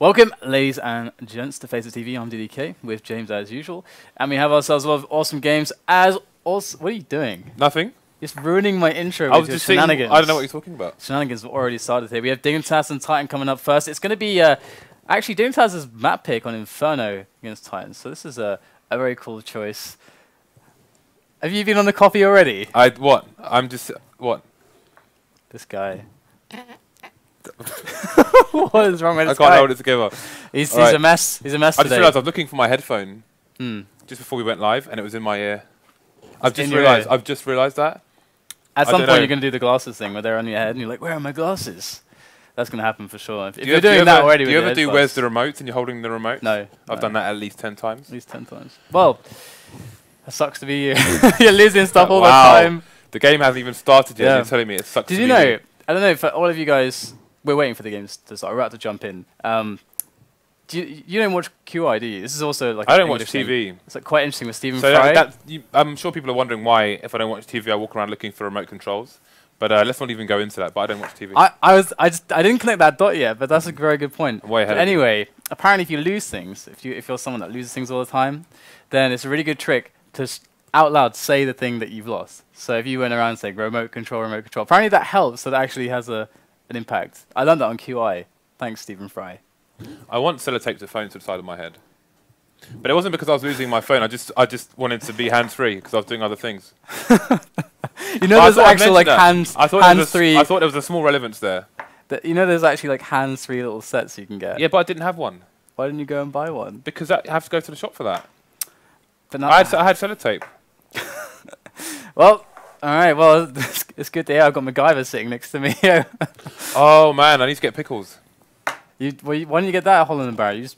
Welcome, ladies and gents, to FaceitTV. I'm DDK with James as usual, and we have ourselves a lot of awesome games. What are you doing? Nothing. Just ruining my intro with your shenanigans. I don't know what you're talking about. Shenanigans have already started here. We have Dignitas and Titan coming up first. It's going to be actually Dignitas' map pick on Inferno against Titan. So this is a very cool choice. Have you been on the coffee already? What? What? This guy. What is wrong with this guy? I can't hold it together. He's a mess. He's a mess today. I just realised I was looking for my headphone just before we went live, and it was in my ear. I've just realised that. At some point, you're going to do the glasses thing where they're on your head, and you're like, "Where are my glasses?" That's going to happen for sure. If you're doing that already, do you ever do "Where's the remote?" and you're holding the remote? No, I've done that at least 10 times. At least 10 times. Well, that sucks to be you. You're losing stuff all the time. The game hasn't even started yet. You're telling me it sucks. Did you know? I don't know for all of you guys. We're waiting for the games to start. We're about to jump in. You don't watch QI, do you? This is also like I don't watch TV. It's like quite interesting with Stephen Fry. I'm sure people are wondering why, if I don't watch TV, I walk around looking for remote controls. But let's not even go into that. But I don't watch TV. I didn't connect that dot yet, but that's a very good point. I'm way ahead. Anyway, apparently, if you lose things, if you're someone that loses things all the time, then it's a really good trick to out loud say the thing that you've lost. So if you went around saying remote control, apparently that helps. So that actually has an impact. I learned that on QI. Thanks, Stephen Fry. I once sellotaped the phone to the side of my head, but it wasn't because I was losing my phone. I just wanted to be hands-free because I was doing other things. You know, there's actual like hands-free. I thought there was a small relevance there. You know, there's actually like hands-free little sets you can get. Yeah, but I didn't have one. Why didn't you go and buy one? Because I have to go to the shop for that. But I had sellotape. Well. All right, well, it's good to hear. I've got MacGyver sitting next to me. Oh man, I need to get pickles. Why don't you get that at Holland & Barrett?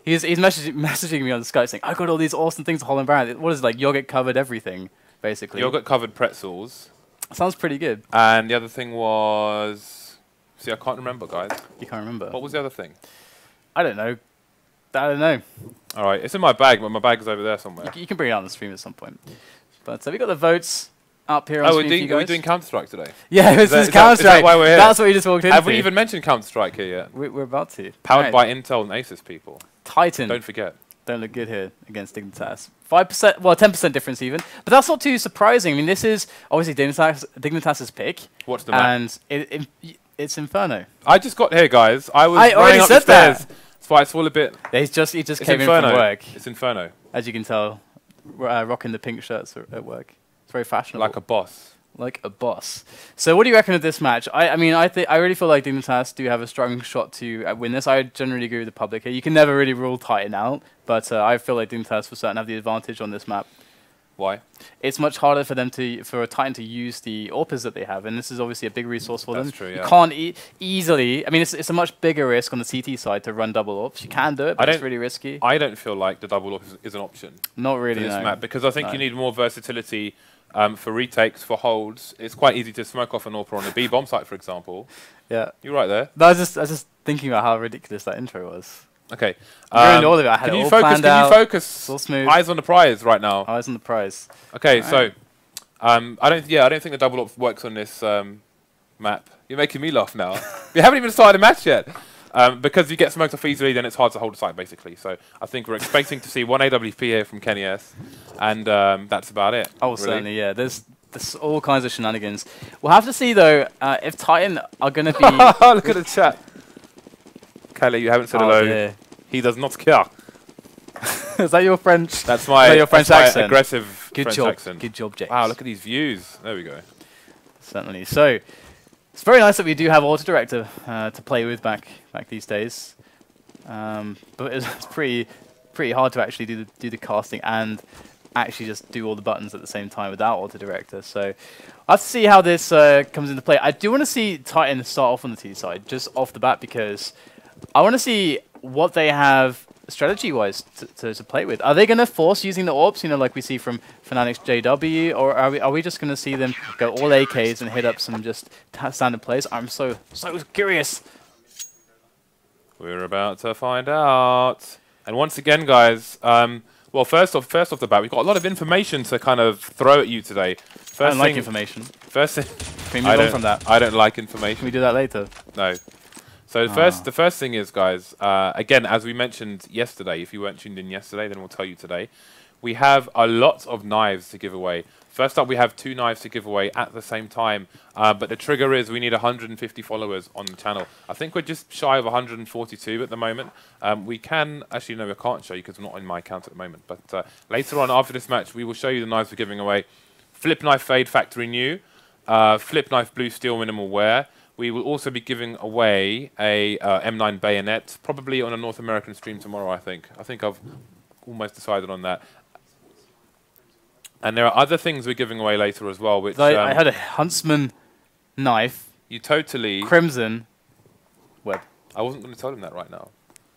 He's messaging me on Skype saying, "I got all these awesome things at Holland & Barrett. What is it, like yogurt covered everything, basically?" Yogurt covered pretzels. Sounds pretty good. And the other thing was, see, I can't remember, guys. You can't remember. What was the other thing? I don't know. All right, it's in my bag, but my bag is over there somewhere. You can bring it out on the stream at some point. But we got the votes up here on screen. Are we doing Counter-Strike today? Yeah, this is Counter-Strike. Is that why we're here? That's what you just walked into. Have we even mentioned Counter-Strike here yet? We're about to. Powered by Intel and Asus, people. Titan. Don't forget. Don't look good here against Dignitas. 5%, well, 10% difference even. But that's not too surprising. I mean, this is obviously Dignitas' pick. What's the map? And it's Inferno. I just got here, guys. I already said that. That's why it's all a bit... He just came in from work. It's Inferno. As you can tell, rocking the pink shirts at work. It's very fashionable. Like a boss. Like a boss. So what do you reckon of this match? I mean, I really feel like Dignitas do have a strong shot to win this. I generally agree with the public here. You can never really rule Titan out, but I feel like Dignitas for certain have the advantage on this map. Why? It's much harder for a Titan to use the AWPers that they have, and this is obviously a big resource for them. That's true, yeah. You can't easily... I mean, it's a much bigger risk on the CT side to run double AWPs. You can do it, but it's really risky. I don't feel like the double AWP is an option. Not really, for this map, because I think you need more versatility. For retakes, for holds, it's quite easy to smoke off an AWPer on a B bomb site, for example. Yeah, you're right there. No, I was just thinking about how ridiculous that intro was. Okay, all of it. I had it all planned out. Can you focus? All smooth. Eyes on the prize right now. Eyes on the prize. Okay, so I don't think the double AWP works on this map. You're making me laugh now. We haven't even started a match yet. Because you get smoked off easily, then it's hard to hold a site, basically. So I think we're expecting to see one AWP here from Kenny S, and that's about it. Oh, really? Certainly, yeah. There's all kinds of shenanigans. We'll have to see, though, if Titan are going to be... Look at the chat. Kelly, you haven't said hello. Dear. He does not care. Is that your French? That's my French accent. Aggressive French accent. Good job, James. Wow, look at these views. There we go. Certainly. So... It's very nice that we do have Auto Director to play with back these days, but it's pretty hard to actually do the casting and actually just do all the buttons at the same time without Auto Director. So I'll have to see how this comes into play. I do want to see Titan start off on the T side just off the bat because I want to see what they have strategy-wise to play with. Are they going to force using the AWPs, you know, like we see from Fnatic's JW, or are we just going to see them go all AKs and hit up some just standard plays? I'm so curious. We're about to find out. And once again, guys, well, first off the bat, we've got a lot of information to kind of throw at you today. I don't like information. First thing, Can we move on from that? I don't like information. Can we do that later? No. So the first thing is, guys, again, as we mentioned yesterday, if you weren't tuned in yesterday, then we'll tell you today, we have a lot of knives to give away. First up, we have 2 knives to give away at the same time, but the trigger is we need 150 followers on the channel. I think we're just shy of 142 at the moment. We can, actually no, we can't show you because we're not on my account at the moment, but later on after this match, we will show you the knives we're giving away. Flip knife fade factory new, flip knife blue steel minimal wear. We will also be giving away a M9 bayonet, probably on a North American stream tomorrow, I think. I think I've almost decided on that. And there are other things we're giving away later as well, which... I had a Huntsman knife. You totally... Crimson web. I wasn't going to tell them that right now.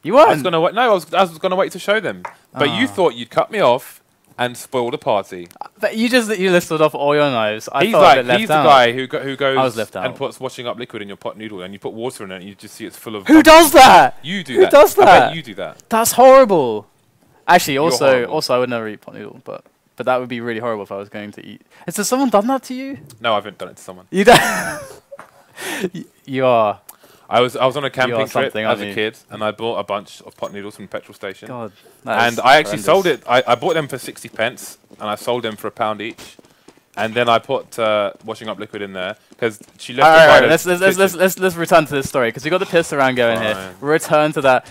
You weren't? I was going to wait. No, I was going to wait to show them. But you thought you'd cut me off and spoil the party. But you listed off all your knives. He's the guy who goes left out. and puts washing up liquid in your pot noodle, and you put water in it, and you just see it's full of... Who does that? You do that. Who does that? I bet you do that. That's horrible. Actually, also, horrible. I would never eat pot noodle, but that would be really horrible if I was going to eat. Has someone done that to you? No, I haven't done it to someone. You don't. You are. I was on a camping trip as a you? kid, and I bought a bunch of pot noodles from the petrol station. God, and I actually sold it. I bought them for 60 pence, and I sold them for £1 each. And then I put washing up liquid in there because she left. All right, let's return to this story because we got the piss around going here. Return to that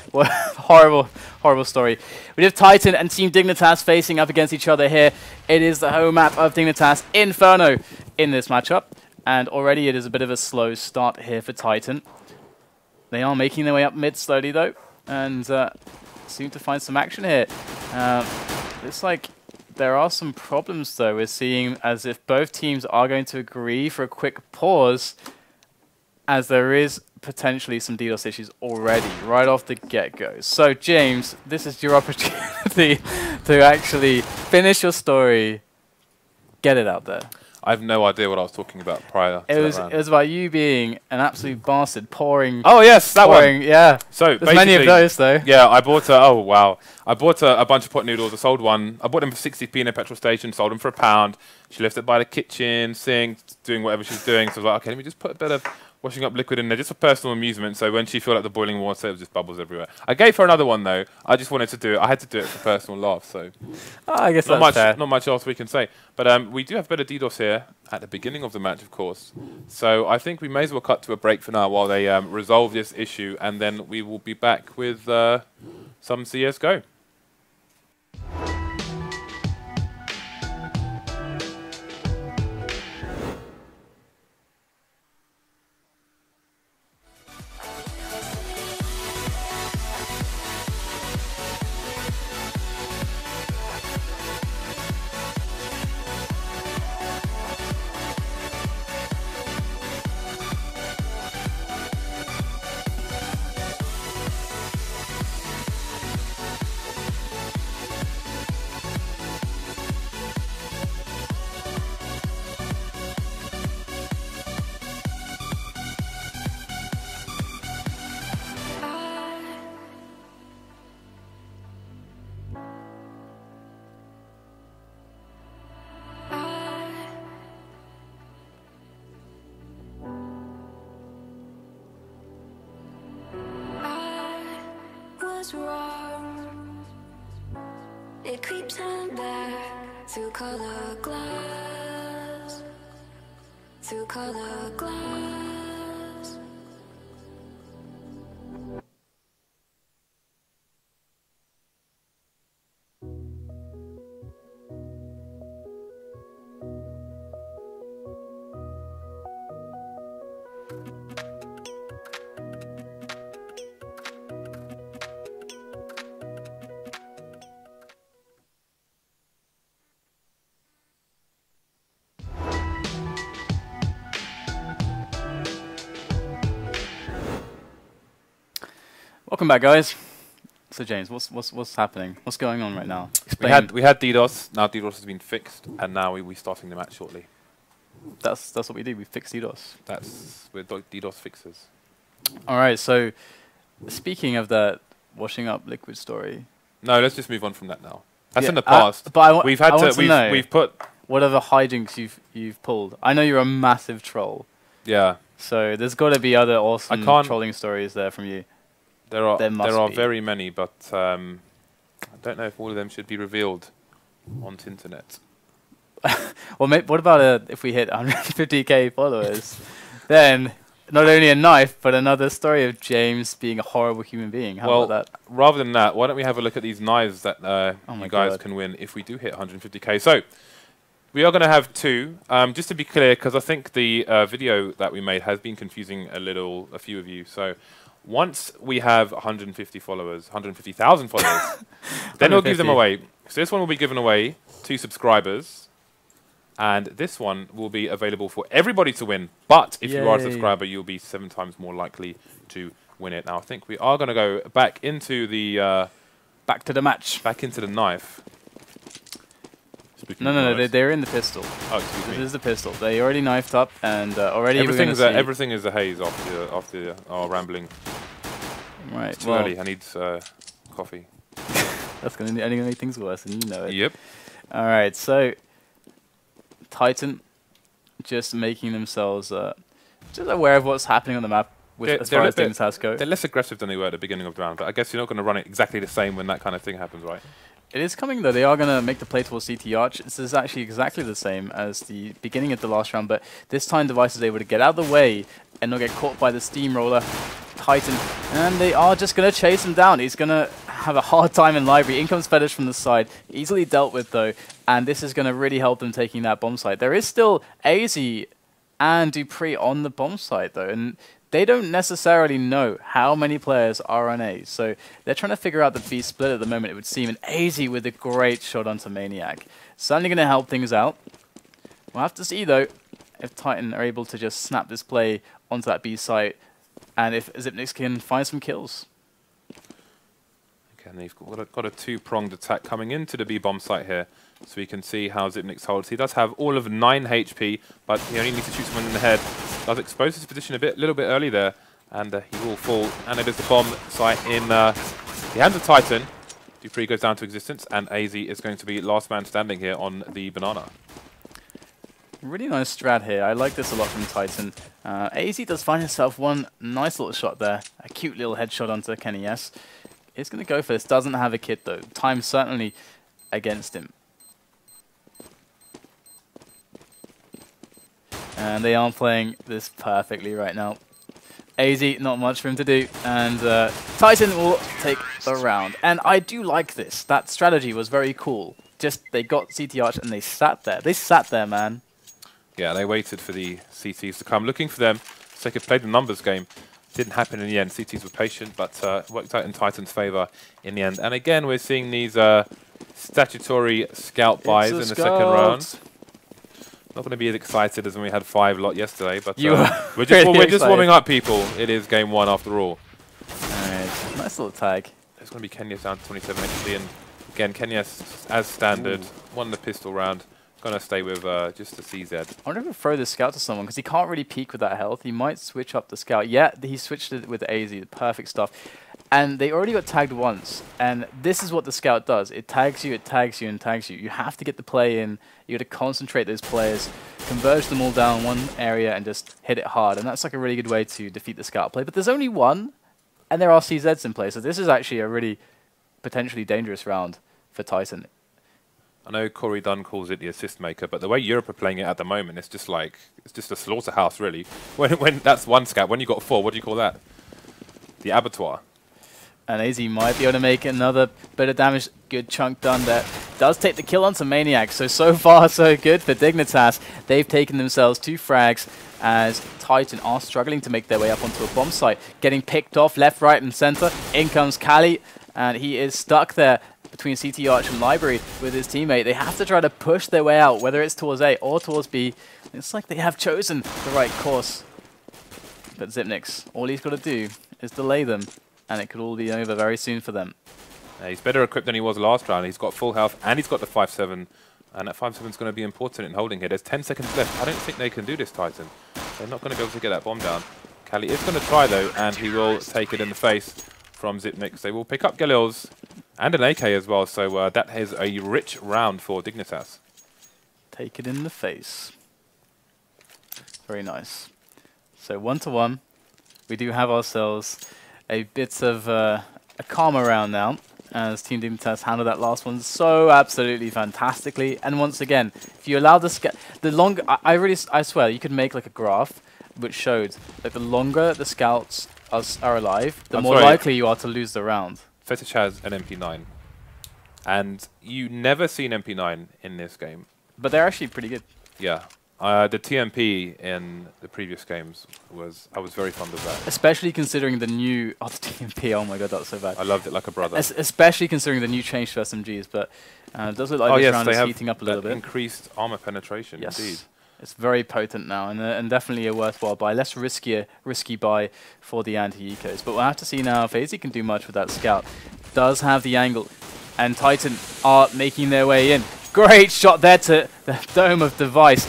horrible story. We have Titan and Team Dignitas facing up against each other here. It is the home map of Dignitas Inferno in this matchup, and already it is a bit of a slow start here for Titan. They are making their way up mid slowly though, and seem to find some action here. Looks like there are some problems though. We're seeing as if both teams are going to agree for a quick pause, as there is potentially some DDoS issues already right off the get-go. So James, this is your opportunity to actually finish your story, get it out there. I have no idea what I was talking about prior to that round. It was about you being an absolute bastard, pouring... Oh, yes, that one. Yeah. So there's many of those, though. Yeah, I bought I bought a bunch of pot noodles. I sold one. I bought them for 60p in a petrol station, sold them for £1. She left it by the kitchen, sink, doing whatever she's doing. So I was like, okay, let me just put a bit of washing up liquid in there just for personal amusement. So when she filled up the boiling water, it was just bubbles everywhere. I gave her another one, though. I just wanted to do it. I had to do it for personal laugh, so... I guess that's fair. Not much else we can say. But we do have a bit of DDoS here at the beginning of the match, of course. So I think we may as well cut to a break for now while they resolve this issue, and then we will be back with some CSGO. Wrong. It creeps on back to color glass, to color glass. Welcome back, guys. So James, what's happening? What's going on right now? Explain. We had DDoS. Now DDoS has been fixed, and now we're starting the match shortly. That's what we do. We fix DDoS. We're DDoS fixers. All right. So speaking of that washing up liquid story. No, let's just move on from that now. That's in the past. But we've know we've put whatever hijinks you've pulled. I know you're a massive troll. Yeah. So there's got to be other awesome trolling stories there from you. There are very many, but I don't know if all of them should be revealed on the internet. Well, what about if we hit 150k followers? Then not only a knife, but another story of James being a horrible human being. How about that? Rather than that, why don't we have a look at these knives that you guys can win if we do hit 150k? So we are going to have two. Just to be clear, because I think the video that we made has been confusing a few of you. So once we have 150 followers, 150,000 followers, then we'll give them away. So this one will be given away to subscribers, and this one will be available for everybody to win. But if you are a subscriber, you'll be 7 times more likely to win it. Now, I think we are going to go back into the back to the match, back into the knife. No, they're in the pistol. Oh, excuse me. This is the pistol. They already knifed up, and already everything is a haze after our rambling. Right. It's too early. I need coffee. That's only going to make things worse, and you know it. Yep. All right. So Titan just making themselves just aware of what's happening on the map as far as Dignitas go. They're less aggressive than they were at the beginning of the round, but I guess you're not going to run it exactly the same when that kind of thing happens, right? It is coming, though. They are going to make the play towards CT Arch. This is actually exactly the same as the beginning of the last round, but this time Device is able to get out of the way and not get caught by the Steamroller Titan. And they are just going to chase him down. He's going to have a hard time in Library. In comes FeTiSh from the side. Easily dealt with, though, and this is going to really help them taking that bomb site. There is still aizy and dupreeh on the bomb site, though, and they don't necessarily know how many players are on A, so they're trying to figure out the B split at the moment, it would seem. And aizy with a great shot onto Maniac. Certainly going to help things out. We'll have to see, though, if Titan are able to just snap this play onto that B site, and if Xyp9x can find some kills. Again, they've got a two-pronged attack coming into the B bomb site here, so we can see how Xyp9x holds. He does have all of 9 HP, but he only needs to shoot someone in the head. Does expose his position a little bit early there, and he will fall. And it is the bomb site in the hands of Titan. dupreeh goes down to existence, and aizy is going to be last man standing here on the banana. Really nice strat here. I like this a lot from Titan. aizy does find himself one nice little shot there. A cute little headshot onto Kenny S. He's going to go for this. Doesn't have a kit, though. Time certainly against him. And they are playing this perfectly right now. aizy, not much for him to do, and Titan will take the round. And I do like this. That strategy was very cool. Just, they got CT Arch and they sat there. They sat there, man. Yeah, they waited for the CTs to come, looking for them so they could play the numbers game. Didn't happen in the end. CTs were patient, but worked out in Titan's favor in the end. And again, we're seeing these statutory scout buys in the second round. Not going to be as excited as when we had 5 lot yesterday, but we're just warming up, people. It is game 1 after all. Alright, nice little tag. There's going to be Kenya down to 27 HP, and again, Kenya as standard, won the pistol round. Going to stay with just the CZ. I wonder if he'll throw this scout to someone, because he can't really peek with that health. He might switch up the scout. Yeah, he switched it with aizy. Perfect stuff. And they already got tagged once, and this is what the scout does. It tags you, and tags you. You have to get the play in. You got to concentrate those players, converge them all down one area, and just hit it hard. And that's like a really good way to defeat the scout play. But there's only one, and there are CZs in play. So this is actually a really potentially dangerous round for Titan. I know Corey Dunn calls it the assist maker, but the way Europe are playing it at the moment, it's just like a slaughterhouse, really. When that's one scout, when you got 4, what do you call that? The abattoir. And aizy might be able to make another bit of damage. Good chunk done there. Does take the kill onto Maniac. So far, so good for Dignitas. They've taken themselves 2 frags as Titan are struggling to make their way up onto a bomb site. Getting picked off left, right, and center. In comes Kali, and he is stuck there between CT Arch and Library with his teammate. They have to try to push their way out, whether it's towards A or towards B. It's like they have chosen the right course. But Xyp9x, all he's got to do is delay them, and it could all be over very soon for them. He's better equipped than he was last round. He's got full health, and he's got the 5-7. And that 5-7 is going to be important in holding here. There's 10 seconds left. I don't think they can do this, Titan. They're not going to be able to get that bomb down. Kali is going to try, though, and he will take it in the face from Xyp9x. They will pick up Galils and an AK as well, so that is a rich round for Dignitas. Take it in the face. Very nice. So 1-1. We do have ourselves a bit of a calmer round now, as Team Dignitas handled that last one so absolutely fantastically. And once again, if you allow the longer, I swear, you could make like a graph which showed that the longer the scouts are alive, the more likely you are to lose the round. FeTiSh has an MP9, and you never seen MP9 in this game. But they're actually pretty good. Yeah. The TMP in the previous games I was very fond of that. Especially considering the new, the TMP, oh my god, that's so bad. I loved it like a brother. Especially considering the new change to SMGs, but it does look like this round is heating up a little bit. Increased armor penetration, yes. Indeed. It's very potent now, and definitely a worthwhile buy. Less risky buy for the anti-ecos. But we'll have to see now if aizy can do much with that scout. Does have the angle, and Titan are making their way in. Great shot there to the dome of Device.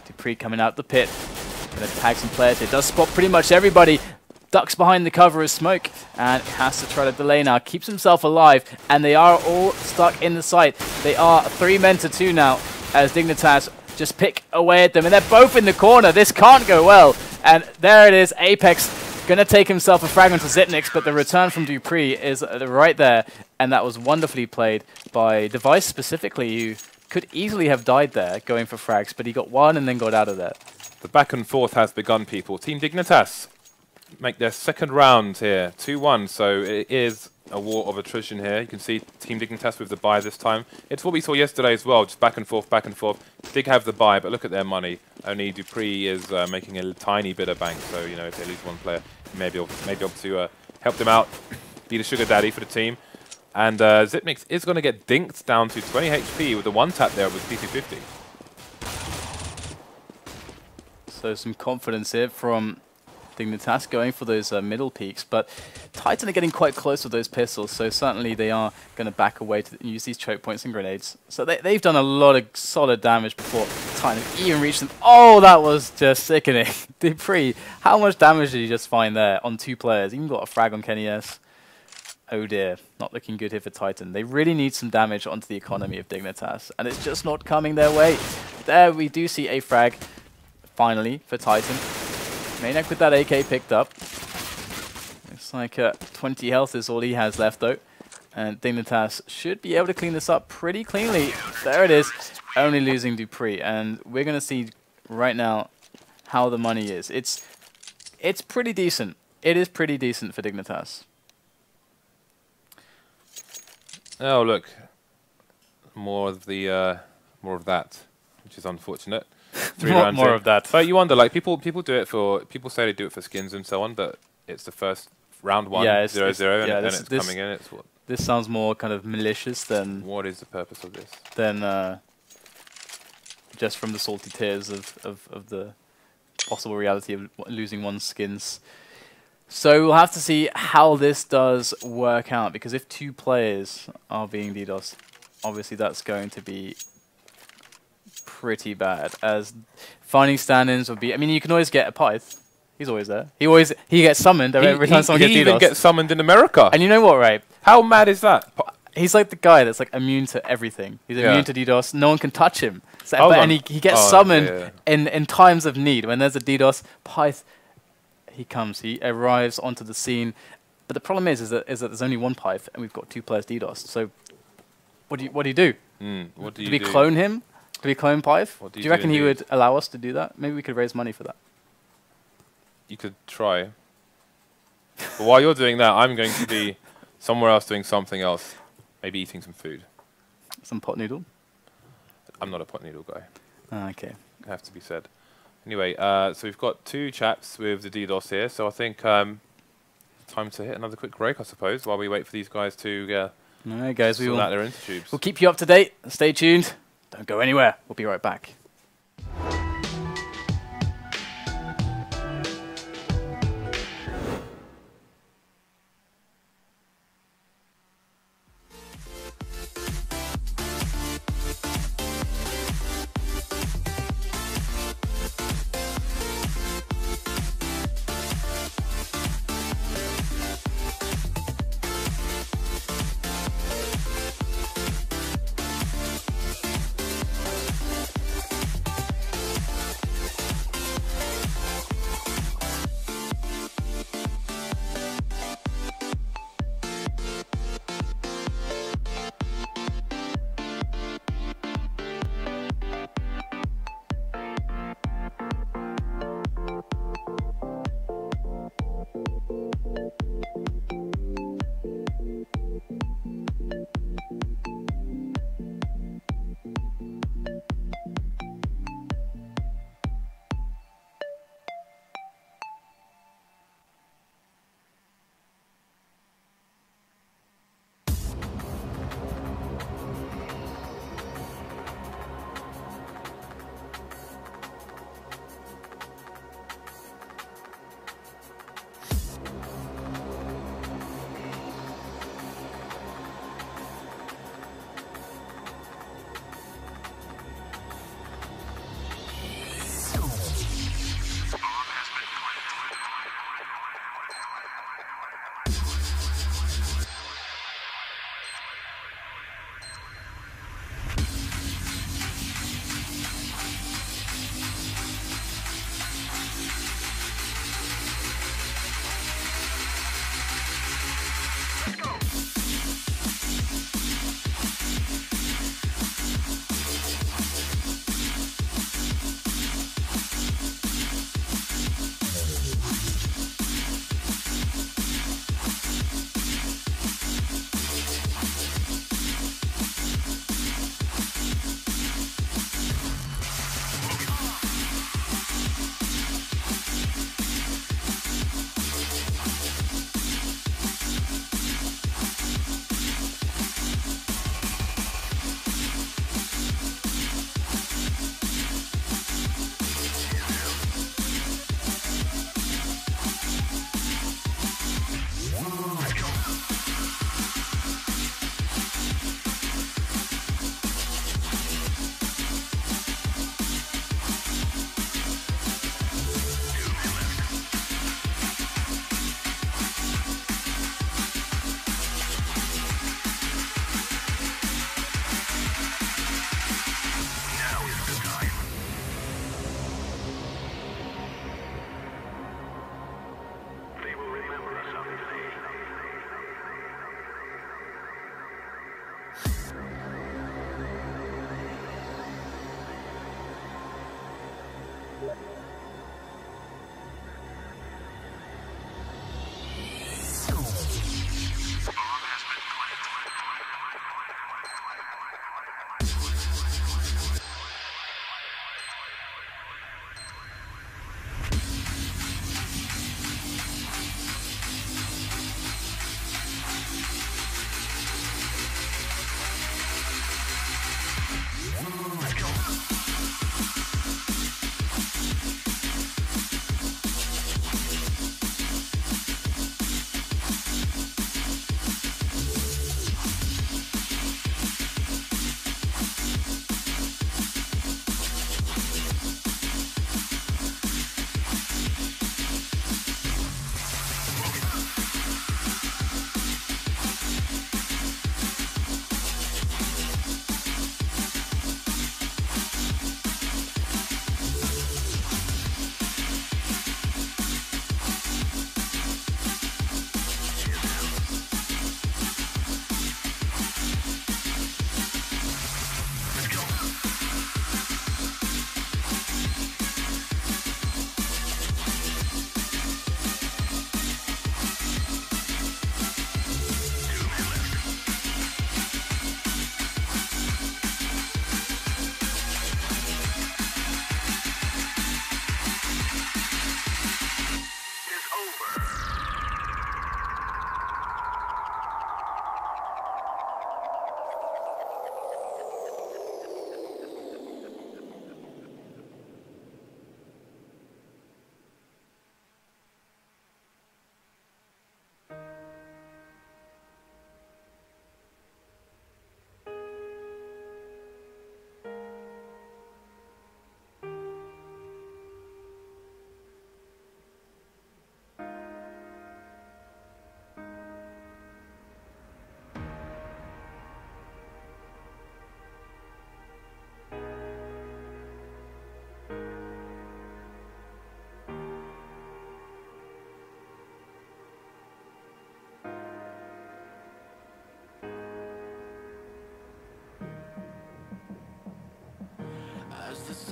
dupreeh coming out the pit. Gonna tag some players. It does spot pretty much everybody. Ducks behind the cover of smoke, and has to try to delay now. Keeps himself alive, and they are all stuck in the site. They are 3 men to 2 now, as Dignitas just pick away at them, and they're both in the corner. This can't go well, and there it is. Apex gonna take himself a fragment to Zitnix, but the return from dupreeh is right there, and that was wonderfully played by Device specifically, who could easily have died there going for frags, but he got one and then got out of there. The back and forth has begun, people. Team Dignitas make their second round here, 2-1, so it is a war of attrition here. You can see Team Dignitas with the buy this time. It's what we saw yesterday as well, just back and forth, back and forth. Dig have the buy, but look at their money. Only dupreeh is making a tiny bit of bank, so you know if they lose one player, maybe able to help them out, be the sugar daddy for the team. And Zitnix is going to get dinked down to 20 HP with the one tap there with P250. So some confidence here from Dignitas going for those middle peaks, but Titan are getting quite close with those pistols, so certainly they are going to back away to use these choke points and grenades. So they've done a lot of solid damage before Titan even reached them. Oh, that was just sickening. dupreeh, how much damage did he just find there on 2 players? Even got a frag on Kenny S. Oh dear, not looking good here for Titan. They really need some damage onto the economy of Dignitas, and it's just not coming their way. There we do see a frag, finally, for Titan. Maniac with that AK picked up. Looks like 20 health is all he has left though. And Dignitas should be able to clean this up pretty cleanly. There it is, only losing dupreeh. And we're going to see right now how the money is. It's pretty decent. It is pretty decent for Dignitas. Oh look, more of that, which is unfortunate. 3 rounds more in. of that. But you wonder, like people do it for, people say they do it for skins and so on, but it's the first round 1, yeah, 0-0, yeah, and it's coming in. It's what? This sounds more kind of malicious than. What is the purpose of this? Than just from the salty tears of the possible reality of losing one's skins. So we'll have to see how this does work out, because if 2 players are being DDoS, obviously that's going to be pretty bad, as finding stand-ins would be. I mean, you can always get a Pyth. He's always there. He gets summoned every time someone gets DDoS. He even gets summoned in America. And you know what, right? How mad is that? He's like the guy that's like immune to everything. He's immune to DDoS. No one can touch him. So, and he gets summoned in times of need. When there's a DDoS, Pyth, he comes. He arrives onto the scene. But the problem is that there's only one Pyth, and we've got 2 players DDoS. So what do you do? What do you do we clone him? Do we clone Pyth? Do you reckon he would allow us to do that? Maybe we could raise money for that. You could try. But while you're doing that, I'm going to be somewhere else doing something else. Maybe eating some food. Some pot noodle? I'm not a pot noodle guy. Okay. Have to be said. Anyway, so we've got 2 chaps with the DDoS here, so I think time to hit another quick break, I suppose, while we wait for these guys to all right, guys, sort out their intertubes. We'll keep you up to date. Stay tuned. Don't go anywhere. We'll be right back.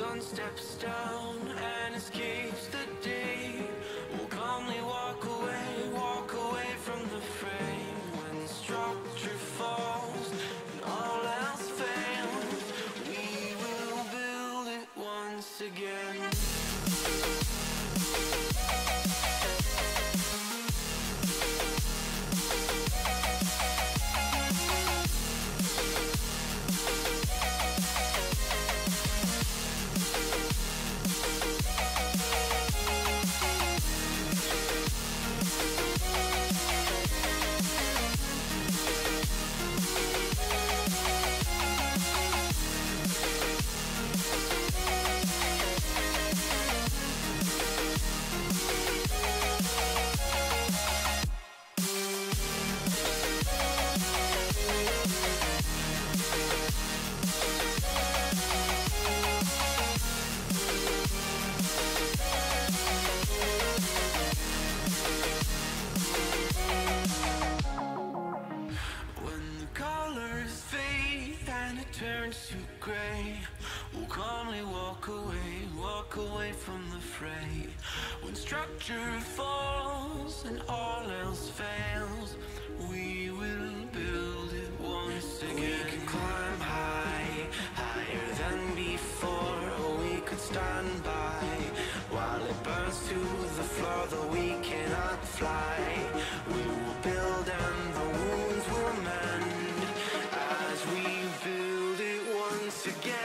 sun steps down and escapes the day. Will calmly walk away from the fray. When structure falls and all else fails, we will build it once again. Turns to grey, we'll calmly walk away from the fray. When structure falls and all else fails, we will build it once again. We can climb high, higher than before, or we could stand by while it burns to the floor, though we cannot fly. We will build and the wounds will mend as we build it once again.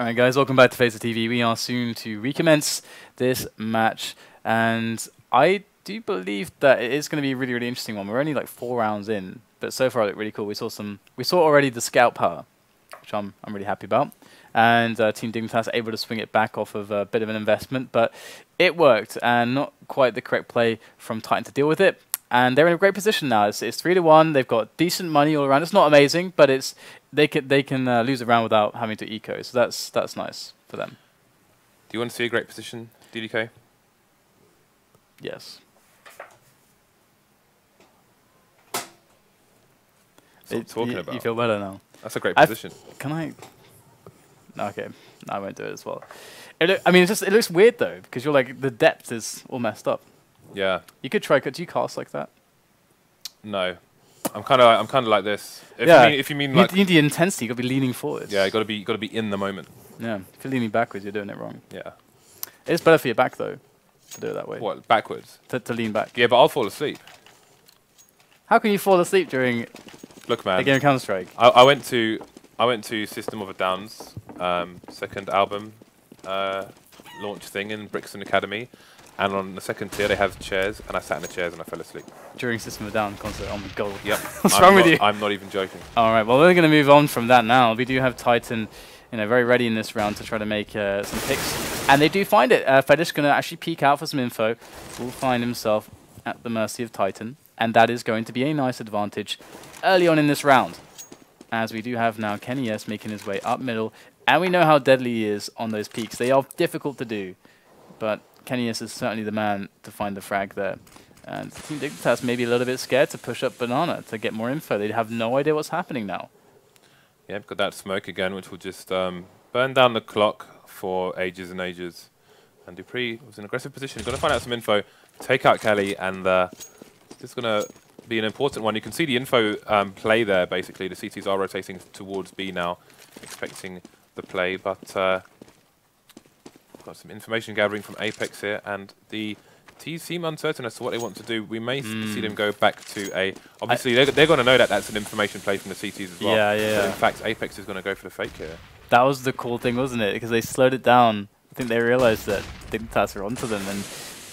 Alright guys, welcome back to FaceitTV. We are soon to recommence this match, and I do believe that it is going to be a really, really interesting one. We're only like 4 rounds in, but so far it looked really cool. We saw already the scout power, which I'm really happy about, and Team Dignitas able to swing it back off of a bit of an investment, but it worked, and not quite the correct play from Titan to deal with it. And they're in a great position now. It's 3-1. They've got decent money all around. It's not amazing, but they can lose a round without having to eco. So that's nice for them. Do you want to see a great position, DDK? Yes. That's what I'm talking about. You feel better now. That's a great position. Can I? No, okay. No, I won't do it as well. I mean, it looks weird though, because you're like the depth is all messed up. Yeah. You could try. Do you cast like that? No. I'm kind of like this. If you mean like you need the intensity. You got to be leaning forwards. yeah, you got to be in the moment. Yeah. If you're leaning backwards, you're doing it wrong. Yeah. It's better for your back though, to do it that way. What, backwards? To lean back. Yeah, but I'll fall asleep. How can you fall asleep during Look, man. a game of Counter-Strike? I went to System of a Down's second album launch thing in Brixton Academy. And on the second tier, they have chairs, and I sat in the chairs and I fell asleep. During System of a Down concert, oh my god. Yep. What's wrong with you? I'm not even joking. All right, well, we're going to move on from that now. We do have Titan, very ready in this round to try to make some picks. And they do find it. FeTiSh is going to actually peek out for some info. Will find himself at the mercy of Titan. And that is going to be a nice advantage early on in this round. As we do have now KQLY making his way up middle. And we know how deadly he is on those peaks. They are difficult to do. But KQLY is certainly the man to find the frag there. And Team Dignitas may be a little bit scared to push up Banana to get more info. They have no idea what's happening now. Yeah, got that smoke again, which will just burn down the clock for ages and ages. And dupreeh was in an aggressive position. He's going to find out some info, take out KQLY, and this is going to be an important one. You can see the info play there, basically. The CTs are rotating towards B now, expecting the play, but got some information gathering from Apex here, and the Tees seem uncertain as to what they want to do. We may see them go back to a... Obviously, they're going to know that that's an information play from the CTs as well. Yeah, yeah. But in fact, Apex is going to go for the fake here. That was the cool thing, wasn't it? Because they slowed it down. I think they realized that Dignitas were onto them, and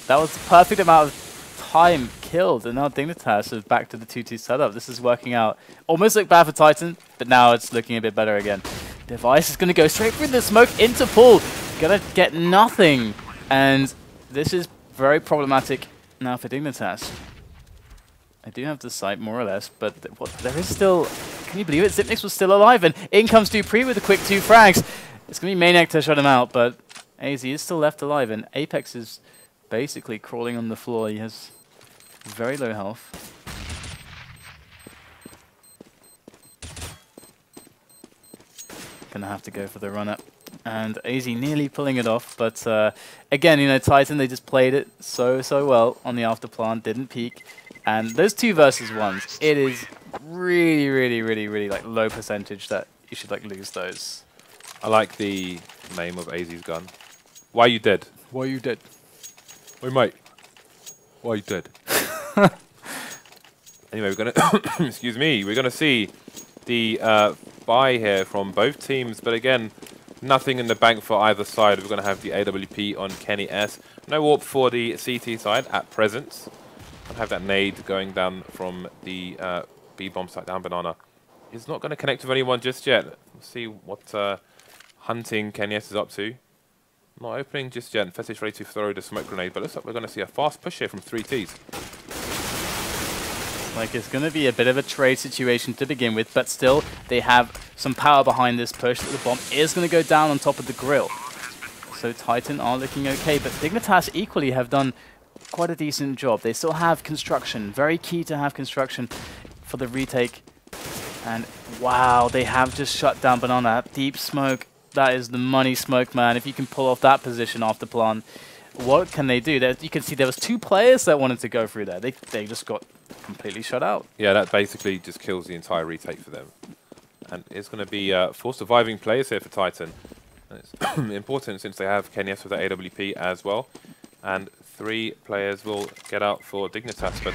that was the perfect amount of time killed. And now Dignitas is back to the 2-2 setup. This is working out. Almost looked bad for Titan, but now it's looking a bit better again. Device is going to go straight through the smoke into pool. Gonna get nothing, and this is very problematic now for Dignitas. I do have the site more or less, but there is still... Can you believe it? Zipnix was still alive, and in comes dupreeh with a quick 2 frags. It's going to be Maniac to shut him out, but aizy is still left alive, and Apex is basically crawling on the floor. He has very low health. Gonna have to go for the run-up. And aizy nearly pulling it off, but again, you know, Titan, they just played it so well on the afterplant, didn't peek. And those 2 versus 1s, it is really like low percentage that you should like lose those. I like the name of aizy's gun. Why are you dead? Why are you dead? Hey mate, why are you dead? Anyway, we're gonna excuse me, we're gonna see the buy here from both teams, but again, nothing in the bank for either side. We're gonna have the AWP on Kenny S. No warp for the CT side at present. I'll have that nade going down from the B-bomb site down banana. He's not going to connect with anyone just yet. We'll see what hunting Kenny S is up to. Not opening just yet. FeTiSh ready to throw the smoke grenade, but looks like we're going to see a fast push here from 3Ts. Like, it's going to be a bit of a trade situation to begin with, but still, they have some power behind this push that the bomb is going to go down on top of the grill. So Titan are looking okay, but Dignitas equally have done quite a decent job. They still have construction. Very key to have construction for the retake. And wow, they have just shut down banana. Deep smoke. That is the money smoke, man. If you can pull off that position after plan, what can they do? You can see there was 2 players that wanted to go through there. They just got completely shut out. Yeah, that basically just kills the entire retake for them. And it's going to be 4 surviving players here for Titan. And it's important since they have Kenny S with the AWP as well. And 3 players will get out for Dignitas, but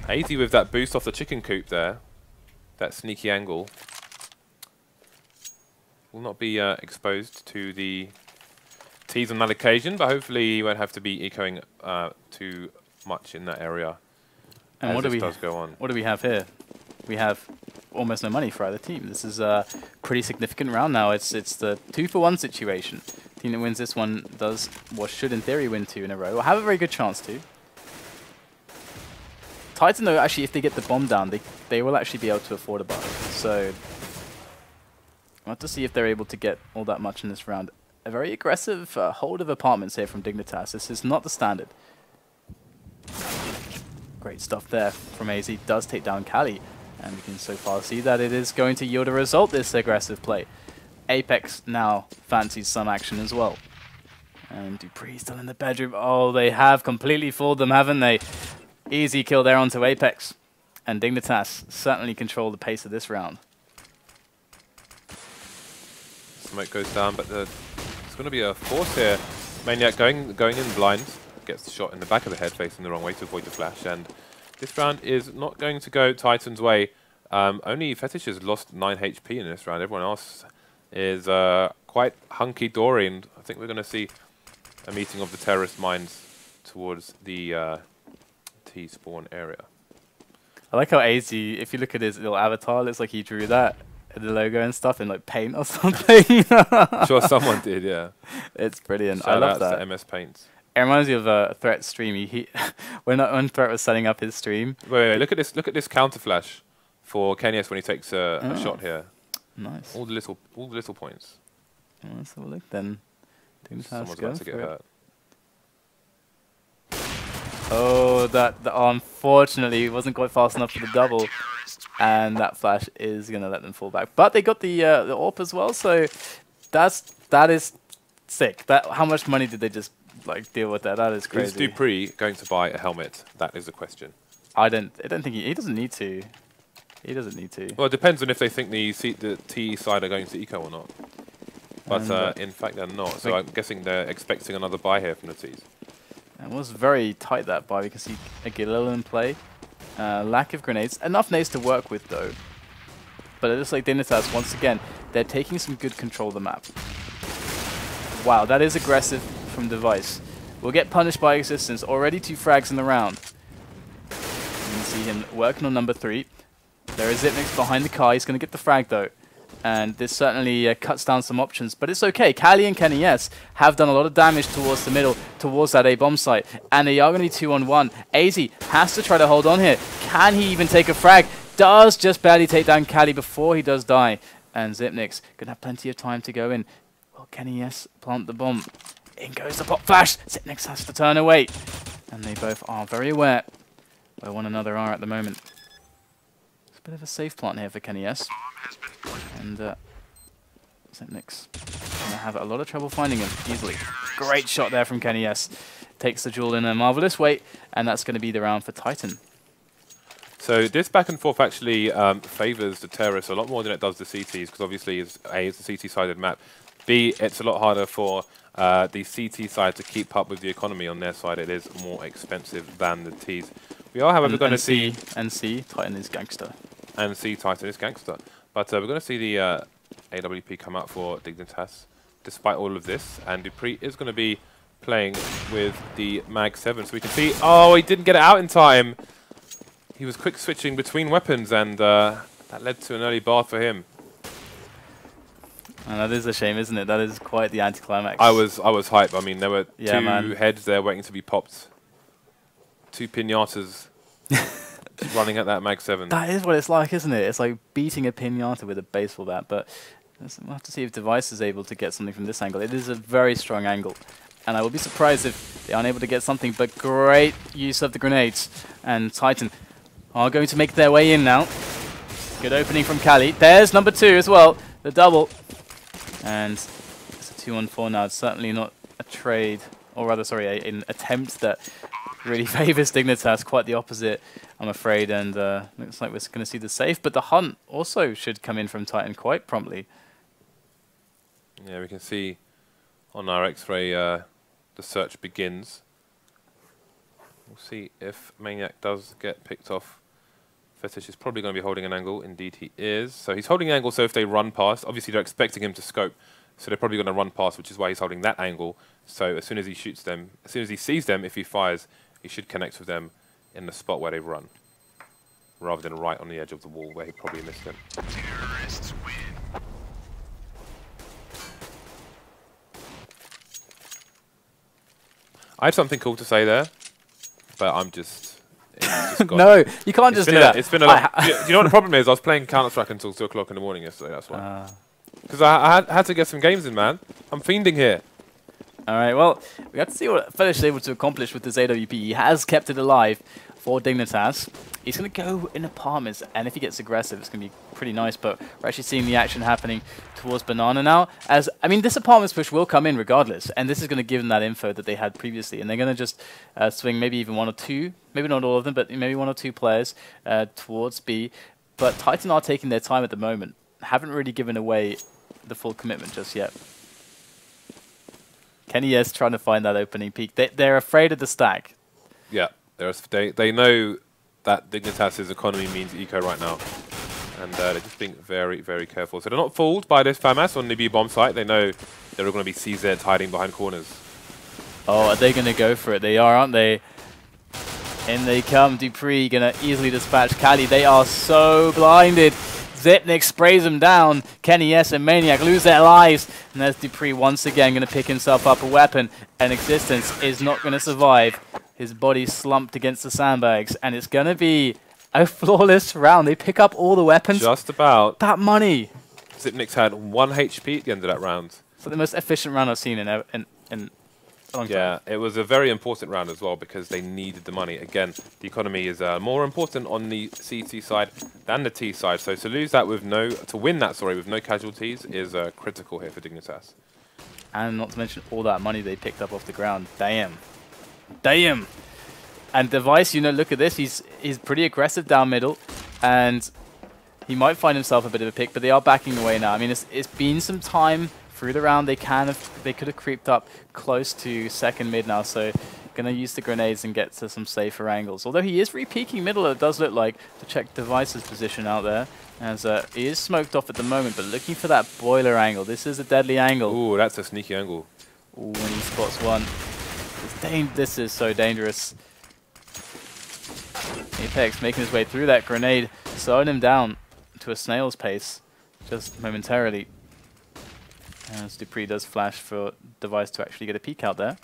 aizy with that boost off the chicken coop there, that sneaky angle, will not be exposed to the T's on that occasion, but hopefully he won't have to be ecoing too much in that area. And what do we have here? We have almost no money for either team. This is a pretty significant round now. It's the 2-for-1 situation. Team that wins this one does what should in theory win 2 in a row, or have a very good chance to. Titan though, actually, if they get the bomb down, they will actually be able to afford a buy. So we'll have to see if they're able to get all that much in this round. A very aggressive hold of apartments here from Dignitas. This is not the standard. Great stuff there from aizy. Does take down Kali, and we can so far see that it is going to yield a result, this aggressive play. Apex now fancies some action as well. And dupreeh still in the bedroom. Oh, they have completely fooled them, haven't they? Easy kill there onto Apex. And Dignitas certainly control the pace of this round. Smoke goes down, but it's going to be a force here. Maniac going in blind. Gets shot in the back of the head, facing the wrong way to avoid the flash. And this round is not going to go Titan's way. Only FeTiSh has lost 9 HP in this round. Everyone else is quite hunky-dory, and I think we're going to see a meeting of the terrorist minds towards the T-spawn area. I like how aizy, if you look at his little avatar, it looks like he drew that, the logo and stuff in like paint or something. Sure, someone did, yeah. It's brilliant. Shout I love out that. to MS Paints. It reminds me of Threat's stream. When Threat was setting up his stream. Wait, look at this! Look at this counter flash for Kenny S when he takes a shot here. Nice. All the little points. Well, let's have a look then. Someone's about to get hurt. Oh, that unfortunately wasn't quite fast enough for the double, and that flash is gonna let them fall back. But they got the AWP as well, so that is sick. How much money did they just like deal with that? That is crazy. Is dupreeh going to buy a helmet? That is the question. I don't think he doesn't need to. He doesn't need to. Well, it depends on if they think the T side are going to eco or not. But in fact, they're not. So I'm guessing they're expecting another buy here from the Ts. It was very tight, that buy. We can see a Galil in play. Lack of grenades. Enough nades to work with, though. But it looks like Dignitas, once again, they're taking some good control of the map. Wow, that is aggressive from Device. We'll get punished by Existence. Already 2 frags in the round. You can see him working on number 3. There is Zipnix behind the car. He's going to get the frag, though. And this certainly cuts down some options, but it's okay. Kali and Kenny S have done a lot of damage towards the middle, towards that A bomb site, and they are going to be 2-on-1. aizy has to try to hold on here. Can he even take a frag? Does just barely take down Kali before he does die. And Zipnix going to have plenty of time to go in. Will Kenny S plant the bomb? In goes the pop flash. Zipnix has to turn away. And they both are very aware where one another are at the moment. It's a bit of a safe plant here for Kenny S. And Zipnix going to have a lot of trouble finding him easily. Great shot there from Kenny S. Takes the duel in a marvelous way, and that's going to be the round for Titan. So this back and forth actually favours the terrorists a lot more than it does the CTs, because obviously it's A, it's a CT-sided map. B, it's a lot harder for the CT side to keep up with the economy on their side. It is more expensive than the Ts. We are, however, going to see... And C, Titan is gangster. And C, Titan is gangster. But we're going to see the AWP come out for Dignitas, despite all of this. And dupreeh is going to be playing with the Mag 7. So we can see, oh, he didn't get it out in time. He was quick switching between weapons, and that led to an early bath for him. And that is a shame, isn't it? That is quite the anticlimax. I was hyped. I mean, there were two heads there waiting to be popped. 2 pinatas. Running at that Mag 7. That is what it's like, isn't it? It's like beating a pinata with a baseball bat, but we'll have to see if Device is able to get something from this angle. It is a very strong angle, and I will be surprised if they aren't able to get something, but great use of the grenades. And Titan are going to make their way in now. Good opening from Kali. There's number 2 as well, the double. And it's a 2-on-4 now. It's certainly not a trade, or rather, sorry, an attempt that really favours Dignitas. Quite the opposite, I'm afraid, and looks like we're going to see the safe, but the hunt also should come in from Titan quite promptly. Yeah, we can see on our X-ray the search begins. We'll see if Maniac does get picked off. FeTiSh is probably going to be holding an angle. Indeed, he is. So he's holding an angle, so if they run past, obviously they're expecting him to scope, so they're probably going to run past, which is why he's holding that angle. So as soon as he shoots them, as soon as he sees them, if he fires, he should connect with them in the spot where they run, rather than right on the edge of the wall where he probably missed them. Terrorists win. I had something cool to say there, but I'm just... No, you can't just do that. It's been a lot. Do you know what the problem is? I was playing Counter-Strike until 2 o'clock in the morning yesterday, that's why. Because I had to get some games in, man. I'm fiending here. All right, well, we have to see what FeTiSh is able to accomplish with this AWP. He has kept it alive for Dignitas. He's going to go in apartments, and if he gets aggressive, it's going to be pretty nice, but we're actually seeing the action happening towards Banana now. As I mean, this apartments push will come in regardless, and this is going to give them that info that they had previously, and they're going to just swing maybe even 1 or 2, maybe not all of them, but maybe 1 or 2 players towards B. But Titan are taking their time at the moment, haven't really given away the full commitment just yet. Kenny S trying to find that opening peak. They're afraid of the stack. Yeah, they know that Dignitas' economy means eco right now. And they're just being very, very careful. So they're not fooled by this FAMAS on the B bomb site. They know there are going to be CZ hiding behind corners. Oh, are they going to go for it? They are, aren't they? In they come. dupreeh going to easily dispatch Kali. They are so blinded. Zipnix sprays them down. Kenny S and Maniac lose their lives. And there's dupreeh once again going to pick himself up a weapon. And Existence is not going to survive. His body slumped against the sandbags. And it's going to be a flawless round. They pick up all the weapons. Just about. That money. Zipnix had 1 HP at the end of that round. So the most efficient round I've seen in a long time. Yeah, it was a very important round as well because they needed the money. Again, the economy is more important on the CT side than the T side. So to lose that with to win that, sorry, with no casualties is critical here for Dignitas. And not to mention all that money they picked up off the ground. Damn. Damn. And Device, you know, look at this. He's pretty aggressive down middle, and he might find himself a bit of a pick, but they are backing away now. I mean, it's been some time through the round. They could have creeped up close to second mid now, so Going to use the grenades and get to some safer angles. Although he is re-peeking middle, it does look like, to check Device's position out there. As he is smoked off at the moment, but looking for that boiler angle. This is a deadly angle. Ooh, that's a sneaky angle. Ooh, when he spots one. This is so dangerous. Apex making his way through that grenade, slowing him down to a snail's pace, just momentarily. As dupreeh does flash for Device to actually get a peek out there.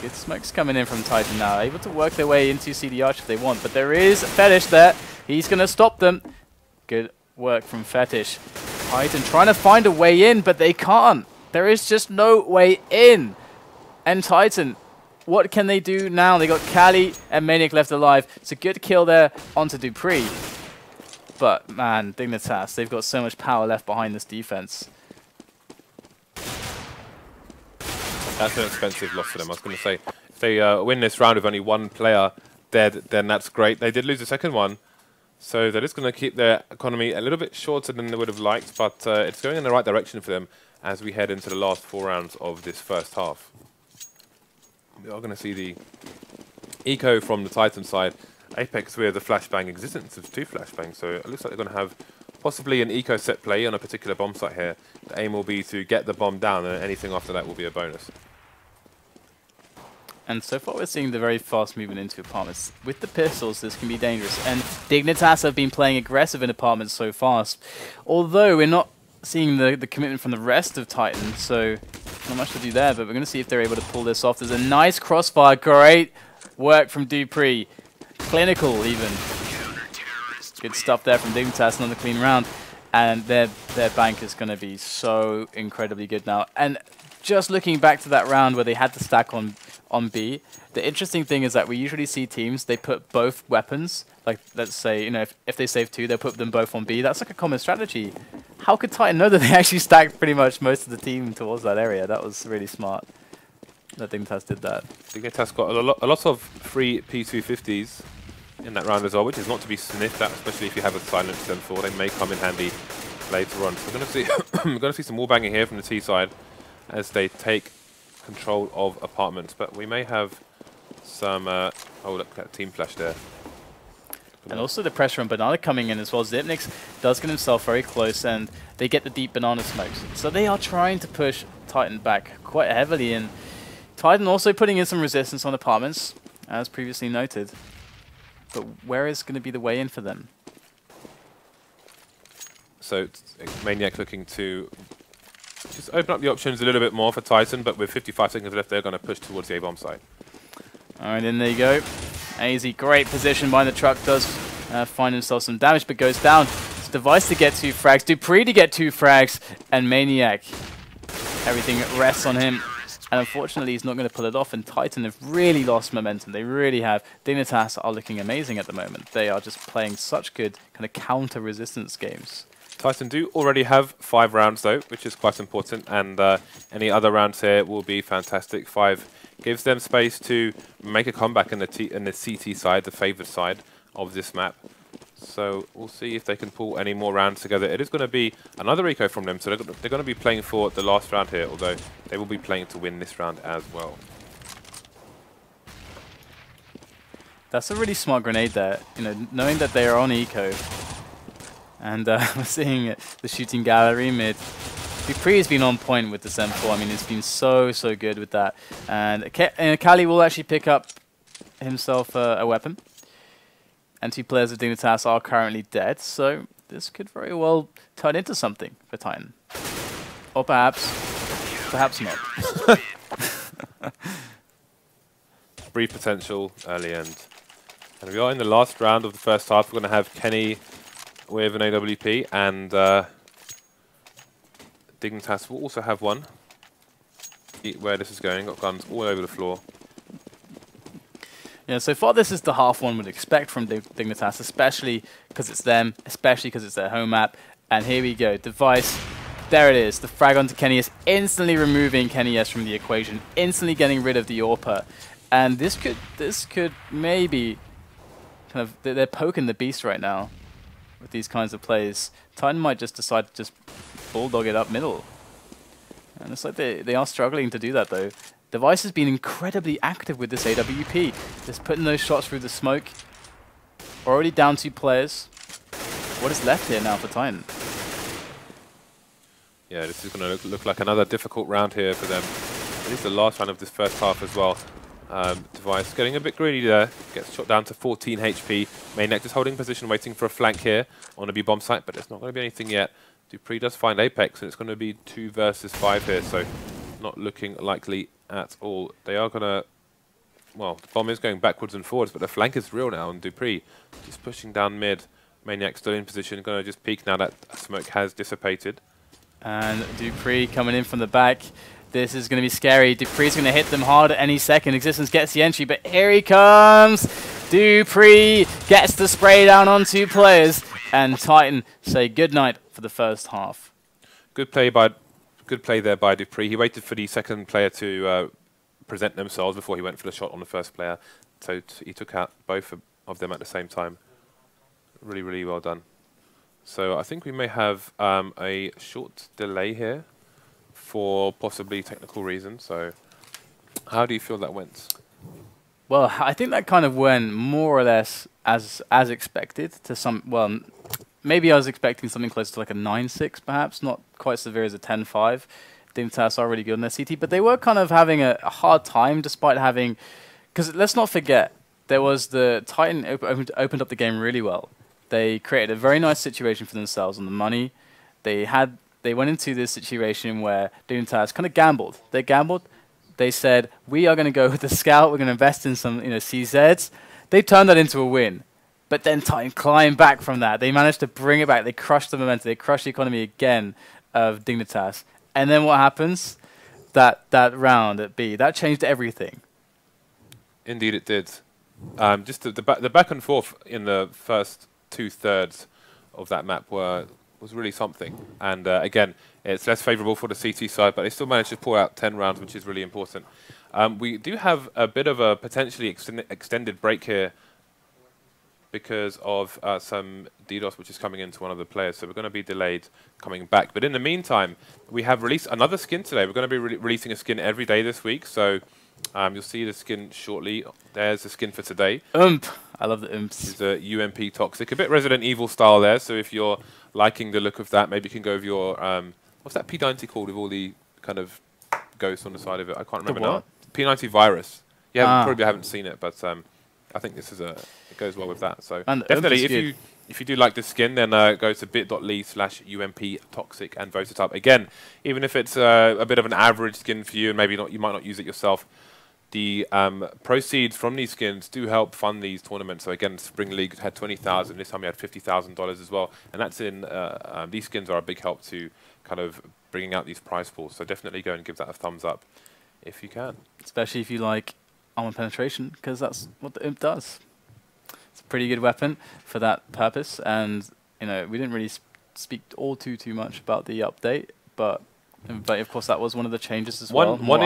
Good smokes coming in from Titan now, able to work their way into CD Arch if they want, but there is FeTiSh there. He's going to stop them. Good work from FeTiSh. Titan trying to find a way in, but they can't. There is just no way in. And Titan, what can they do now? They got Kali and Maniac left alive. It's a good kill there onto dupreeh. But man, Dignitas, they've got so much power left behind this defense. That's an expensive loss for them. I was going to say, if they win this round with only one player dead, then that's great. They did lose the second one, so that is going to keep their economy a little bit shorter than they would have liked, but it's going in the right direction for them as we head into the last 4 rounds of this first half. We are going to see the eco from the Titan side. Apex with the flashbang, existence of 2 flashbangs, so it looks like they're going to have possibly an eco set play on a particular bomb site here. The aim will be to get the bomb down, and anything after that will be a bonus. And so far we're seeing the very fast movement into apartments. With the pistols, this can be dangerous. And Dignitas have been playing aggressive in apartments so fast. Although we're not seeing the commitment from the rest of Titan, so not much to do there. But we're going to see if they're able to pull this off. There's a nice crossfire. Great work from dupreeh. Clinical, even. Good stuff there from Dignitas, another clean round. And their bank is going to be so incredibly good now. And just looking back to that round where they had to stack on B, the interesting thing is that we usually see teams, they put both weapons, like let's say, you know, if they save 2, they'll put them both on B. That's like a common strategy. How could Titan know that they actually stacked pretty much most of the team towards that area? That was really smart that Dignitas did that. Dignitas got a lot of free P250s in that round as well, which is not to be sniffed at, especially if you have a silenced M4. They may come in handy later on. So we're going to see we're going to see some wall banging here from the T side as they take control of apartments, but we may have some oh, look at that team flash there. And also the pressure on Banana coming in as well. Zipnix does get himself very close, and they get the deep banana smokes. So they are trying to push Titan back quite heavily, and Titan also putting in some resistance on apartments, as previously noted. But where is going to be the way in for them? So Maniac looking to just open up the options a little bit more for Titan, but with 55 seconds left, they're going to push towards the A-bomb side. All right, in there you go. aizy, great position behind the truck, does find himself some damage, but goes down. It's Device to get 2 frags, dupreeh to get 2 frags, and Maniac. Everything rests on him. And unfortunately, he's not going to pull it off, and Titan have really lost momentum. They really have. Dignitas are looking amazing at the moment. They are just playing such good kind of counter-resistance games. Titan do already have 5 rounds, though, which is quite important, and any other rounds here will be fantastic. 5 gives them space to make a comeback in the CT side, the favoured side of this map. So we'll see if they can pull any more rounds together. It is going to be another eco from them, so they're going to be playing for the last round here, although they will be playing to win this round as well. That's a really smart grenade there, you know, knowing that they are on eco. And we're seeing the shooting gallery mid. dupreeh has been on point with the M4. I mean, it's been so good with that. And Kali will actually pick up himself a weapon. And 2 players of Dignitas are currently dead, so this could very well turn into something for Titan. Or perhaps not. Brief potential, early end. And we are in the last round of the first half. We're going to have Kenny with an AWP, and Dignitas will also have one. Where this is going, got guns all over the floor. Yeah, so far this is the half one would expect from Dignitas, especially because it's them, especially because it's their home map. And here we go, Device. There it is, the frag onto Kenny, instantly removing Kenny from the equation, instantly getting rid of the AWPer. And this could maybe kind of, they're poking the beast right now with these kinds of plays. Titan might just decide to just bulldog it up middle. And it's like they are struggling to do that though. Device has been incredibly active with this AWP, just putting those shots through the smoke. Already down 2 players. What is left here now for Titan? Yeah, this is going to look like another difficult round here for them. At least the last round of this first half as well. Device getting a bit greedy there. Gets shot down to 14 HP. Maniac just holding position, waiting for a flank here on a B bomb site, but it's not going to be anything yet. dupreeh does find Apex, and it's going to be 2 versus 5 here, so not looking likely at all. They are going to... Well, the bomb is going backwards and forwards, but the flank is real now, and dupreeh just pushing down mid. Maniac still in position, going to just peek now that smoke has dissipated. And dupreeh coming in from the back. This is going to be scary. dupreeh's going to hit them hard at any second. Existence gets the entry, but here he comes. dupreeh gets the spray down on 2 players, and Titan say goodnight for the first half. Good play there by dupreeh. He waited for the second player to present themselves before he went for the shot on the first player. So he took out both of them at the same time. Really, really well done. So I think we may have a short delay here for possibly technical reasons. So how do you feel that went? Well, I think that kind of went more or less as expected. To some, well, maybe I was expecting something close to like a 9-6 perhaps, not quite severe as a 10-5. Dignitas are really good on their CT, but they were kind of having a hard time despite having... Because let's not forget, there was the Titan opened up the game really well. They created a very nice situation for themselves on the money. They went into this situation where Dignitas kind of gambled. They gambled. They said, we are going to go with the scout. We're going to invest in some CZs. They turned that into a win. But then Titan climbed back from that. They managed to bring it back. They crushed the momentum. They crushed the economy again of Dignitas. And then what happens? That round at B, that changed everything. Indeed it did. Just the back and forth in the first 2/3 of that map was really something. And again, it's less favourable for the CT side, but they still managed to pull out 10 rounds, which is really important. We do have a bit of a potentially extended break here because of some DDoS which is coming into one of the players, so we're going to be delayed coming back. But in the meantime, we have released another skin today. We're going to be releasing a skin every day this week, so you'll see the skin shortly. There's the skin for today. I love the umps. It's a UMP Toxic, a bit Resident Evil style there, so if you're liking the look of that, maybe you can go with your, what's that P90 called with all the kind of ghosts on the side of it? I can't remember now. P90 Virus. Yeah, probably haven't seen it, but I think this is it goes well with that. So and definitely, if you do like this skin, then go to bit.ly/UMP Toxic and vote it up. Again, even if it's a bit of an average skin for you, and maybe you might not use it yourself, the proceeds from these skins do help fund these tournaments. So again, Spring League had 20,000. This time we had $50,000 as well, and that's in these skins are a big help to kind of bringing out these prize pools. So definitely go and give that a thumbs up if you can. Especially if you like armor penetration, because that's what the imp does. It's a pretty good weapon for that purpose, and we didn't really speak all too much about the update, but of course that was one of the changes as well. One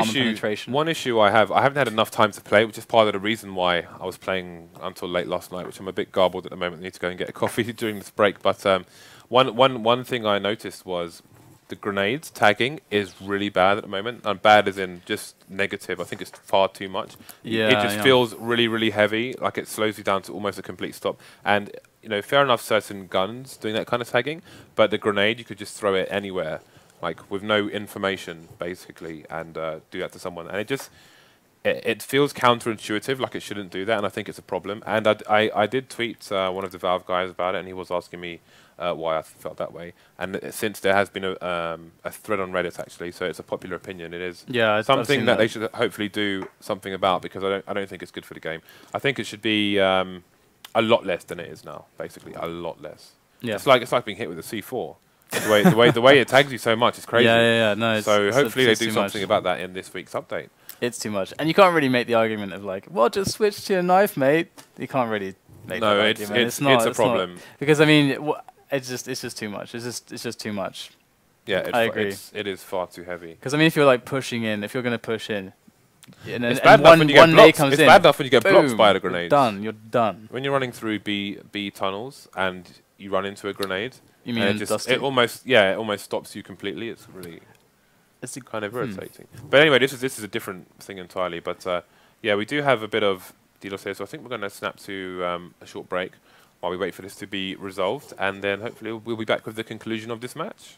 issue I haven't had enough time to play, which is part of the reason why I was playing until late last night, which I'm a bit garbled at the moment. I need to go and get a coffee during this break. But one thing I noticed was the grenades tagging is really bad at the moment. And bad as in just negative. I think it's far too much. Yeah, it just feels really, really heavy. Like it slows you down to almost a complete stop. And fair enough, certain guns doing that kind of tagging, but the grenade, you could just throw it anywhere, like with no information, basically, and do that to someone. And it feels counterintuitive, like it shouldn't do that, and I think it's a problem. And I did tweet one of the Valve guys about it, and he was asking me why I felt that way. And since there has been a thread on Reddit, actually, so it's a popular opinion, it is something that they should hopefully do something about, because I don't think it's good for the game. I think it should be a lot less than it is now, basically, a lot less. Yeah. It's like being hit with a C4. The way it tags you so much is crazy. No, so hopefully they do something about that in this week's update. It's too much, and you can't really make the argument of like, well, just switch to a knife, mate. You can't really make that argument. It's a problem, because I mean, it's just too much. It's just too much. Yeah, I agree. It is far too heavy. Because I mean, if you're like pushing in, if you're going to push in, it's bad enough when you get blocked. It's bad enough when you get blocked by the grenades. You're done. When you're running through B tunnels and you run into a grenade, you mean it almost stops you completely. It's really. It's kind of irritating. But anyway, this is a different thing entirely. But yeah, we do have a bit of delos here, so I think we're going to snap to a short break while we wait for this to be resolved, and then hopefully we'll be back with the conclusion of this match.